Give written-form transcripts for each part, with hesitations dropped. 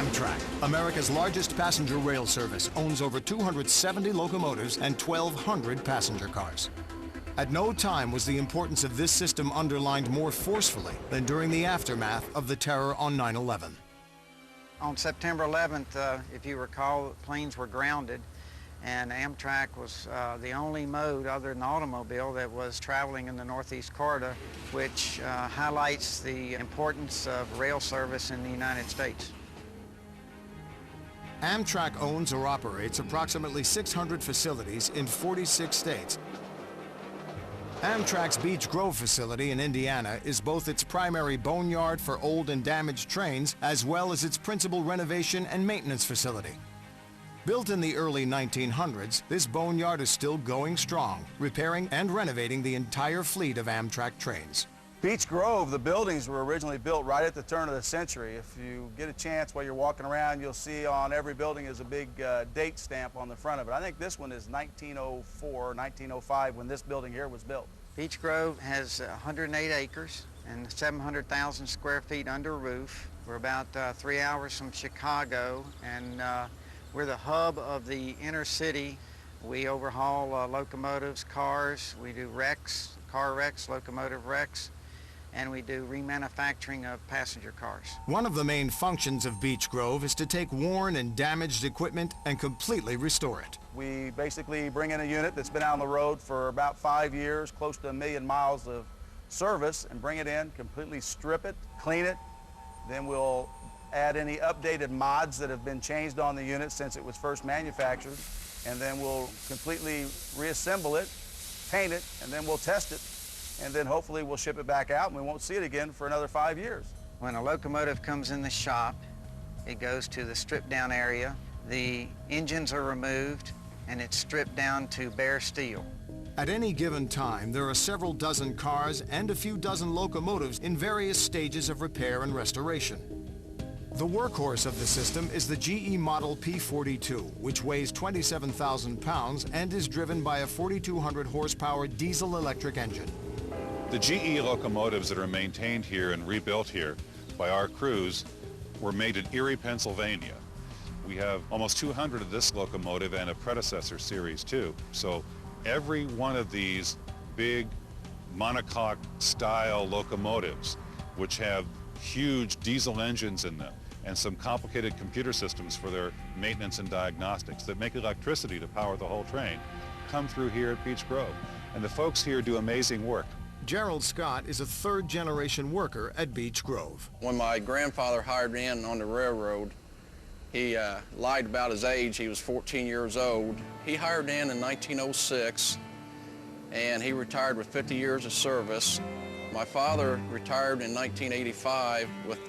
Amtrak, America's largest passenger rail service, owns over 270 locomotives and 1,200 passenger cars. At no time was the importance of this system underlined more forcefully than during the aftermath of the terror on 9/11. On September 11th, if you recall, planes were grounded, and Amtrak was the only mode other than the automobile that was traveling in the Northeast Corridor, which highlights the importance of rail service in the United States. Amtrak owns or operates approximately 600 facilities in 46 states. Amtrak's Beech Grove facility in Indiana is both its primary boneyard for old and damaged trains, as well as its principal renovation and maintenance facility. Built in the early 1900s, this boneyard is still going strong, repairing and renovating the entire fleet of Amtrak trains. Beech Grove, the buildings were originally built right at the turn of the century. If you get a chance while you're walking around, you'll see on every building is a big date stamp on the front of it. I think this one is 1904, 1905 when this building here was built. Beech Grove has 108 acres and 700,000 square feet under roof. We're about 3 hours from Chicago, and we're the hub of the inner city. We overhaul locomotives, cars, we do wrecks, car wrecks, locomotive wrecks, and we do remanufacturing of passenger cars. One of the main functions of Beech Grove is to take worn and damaged equipment and completely restore it. We basically bring in a unit that's been out on the road for about 5 years, close to 1 million miles of service, and bring it in, completely strip it, clean it. Then we'll add any updated mods that have been changed on the unit since it was first manufactured, and then we'll completely reassemble it, paint it, and then we'll test it. And then hopefully we'll ship it back out and we won't see it again for another 5 years. When a locomotive comes in the shop, it goes to the strip down area. The engines are removed and it's stripped down to bare steel. At any given time, there are several dozen cars and a few dozen locomotives in various stages of repair and restoration. The workhorse of the system is the GE Model P42, which weighs 27,000 pounds and is driven by a 4,200 horsepower diesel-electric engine. The GE locomotives that are maintained here and rebuilt here by our crews were made in Erie, Pennsylvania. We have almost 200 of this locomotive and a predecessor series too. So every one of these big monocoque style locomotives, which have huge diesel engines in them and some complicated computer systems for their maintenance and diagnostics that make electricity to power the whole train, come through here at Beech Grove. And the folks here do amazing work. Gerald Scott is a third-generation worker at Beech Grove. When my grandfather hired me in on the railroad, he lied about his age. He was 14 years old. He hired in 1906, and he retired with 50 years of service. My father retired in 1985 with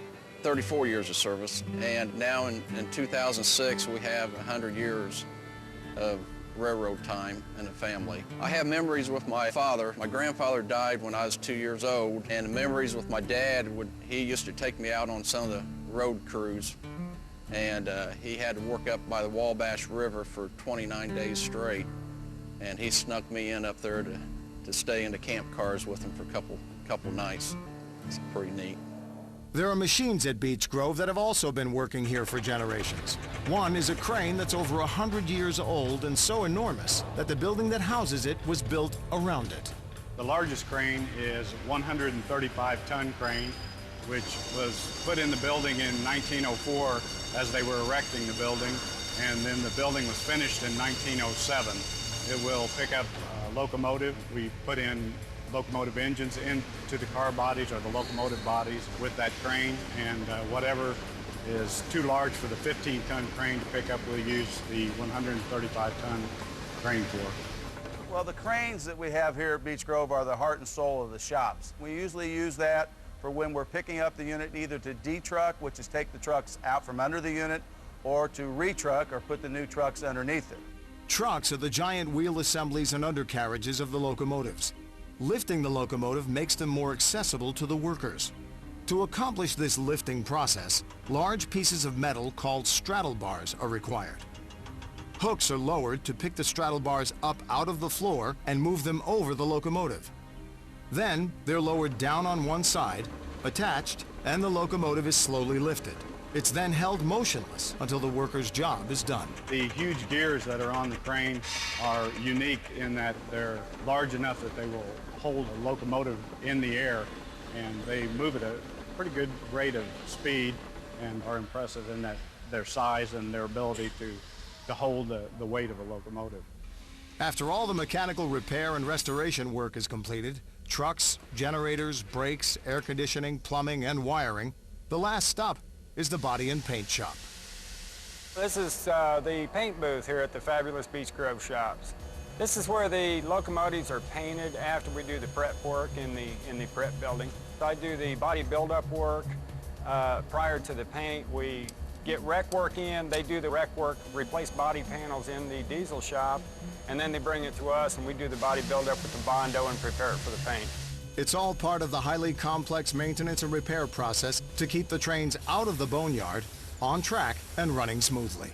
34 years of service, and now in 2006 we have 100 years of railroad time in the family. I have memories with my father. My grandfather died when I was 2 years old, and memories with my dad, he used to take me out on some of the road crews, and he had to work up by the Wabash River for 29 days straight, and he snuck me in up there to stay in the camp cars with him for a couple nights. It's pretty neat. There are machines at Beech Grove that have also been working here for generations. One is a crane that's over 100 years old and so enormous that the building that houses it was built around it. The largest crane is 135-ton crane, which was put in the building in 1904 as they were erecting the building, and then the building was finished in 1907. It will pick up a locomotive. We put in locomotive engines into the car bodies or the locomotive bodies with that crane, and whatever is too large for the 15-ton crane to pick up, we'll use the 135-ton crane for. Well, the cranes that we have here at Beech Grove are the heart and soul of the shops. We usually use that for when we're picking up the unit, either to de-truck, which is take the trucks out from under the unit, or to re-truck or put the new trucks underneath it. Trucks are the giant wheel assemblies and undercarriages of the locomotives. Lifting the locomotive makes them more accessible to the workers. To accomplish this lifting process, large pieces of metal called straddle bars are required. Hooks are lowered to pick the straddle bars up out of the floor and move them over the locomotive. Then they're lowered down on one side, attached, and the locomotive is slowly lifted. It's then held motionless until the worker's job is done. The huge gears that are on the crane are unique in that they're large enough that they will hold a locomotive in the air, and they move at a pretty good rate of speed and are impressive in that their size and their ability to hold the weight of a locomotive. After all the mechanical repair and restoration work is completed, trucks, generators, brakes, air conditioning, plumbing, and wiring, the last stop is the body and paint shop. This is the paint booth here at the Fabulous Beech Grove Shops. This is where the locomotives are painted after we do the prep work in the prep building. I do the body buildup work prior to the paint. We get wreck work in, they do the wreck work, replace body panels in the diesel shop, and then they bring it to us and we do the body buildup with the Bondo and prepare it for the paint. It's all part of the highly complex maintenance and repair process to keep the trains out of the boneyard, on track, and running smoothly.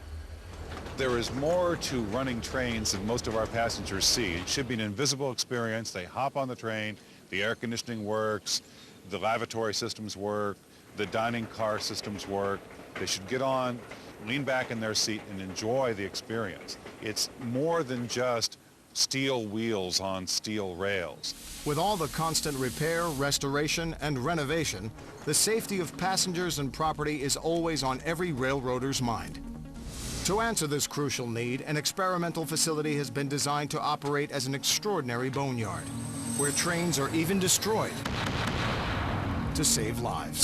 There is more to running trains than most of our passengers see. It should be an invisible experience. They hop on the train, the air conditioning works, the lavatory systems work, the dining car systems work. They should get on, lean back in their seat, and enjoy the experience. It's more than just steel wheels on steel rails. With all the constant repair, restoration, and renovation, the safety of passengers and property is always on every railroader's mind. To answer this crucial need, an experimental facility has been designed to operate as an extraordinary boneyard, where trains are even destroyed to save lives.